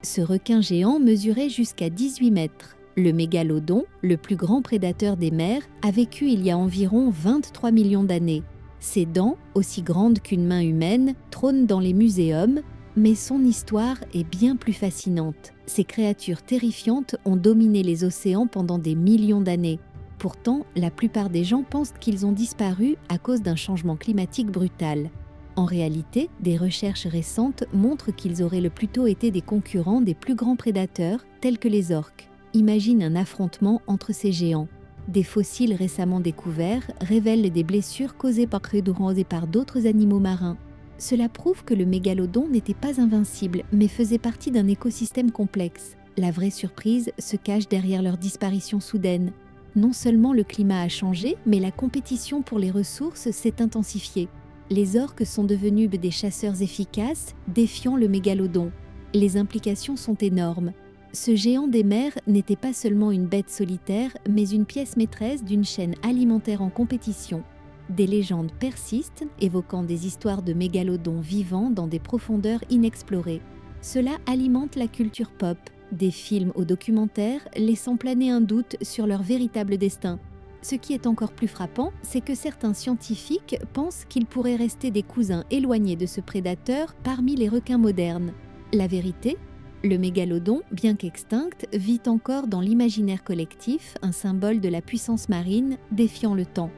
Ce requin géant mesurait jusqu'à 18 mètres. Le mégalodon, le plus grand prédateur des mers, a vécu il y a environ 23 millions d'années. Ses dents, aussi grandes qu'une main humaine, trônent dans les muséums, mais son histoire est bien plus fascinante. Ces créatures terrifiantes ont dominé les océans pendant des millions d'années. Pourtant, la plupart des gens pensent qu'ils ont disparu à cause d'un changement climatique brutal. En réalité, des recherches récentes montrent qu'ils auraient le plus tôt été des concurrents des plus grands prédateurs, tels que les orques. Imagine un affrontement entre ces géants. Des fossiles récemment découverts révèlent des blessures causées par prédateurs et par d'autres animaux marins. Cela prouve que le mégalodon n'était pas invincible, mais faisait partie d'un écosystème complexe. La vraie surprise se cache derrière leur disparition soudaine. Non seulement le climat a changé, mais la compétition pour les ressources s'est intensifiée. Les orques sont devenus des chasseurs efficaces, défiant le mégalodon. Les implications sont énormes. Ce géant des mers n'était pas seulement une bête solitaire, mais une pièce maîtresse d'une chaîne alimentaire en compétition. Des légendes persistent, évoquant des histoires de mégalodons vivants dans des profondeurs inexplorées. Cela alimente la culture pop, des films aux documentaires laissant planer un doute sur leur véritable destin. Ce qui est encore plus frappant, c'est que certains scientifiques pensent qu'ils pourraient rester des cousins éloignés de ce prédateur parmi les requins modernes. La vérité ? Le mégalodon, bien qu'extinct, vit encore dans l'imaginaire collectif, un symbole de la puissance marine défiant le temps.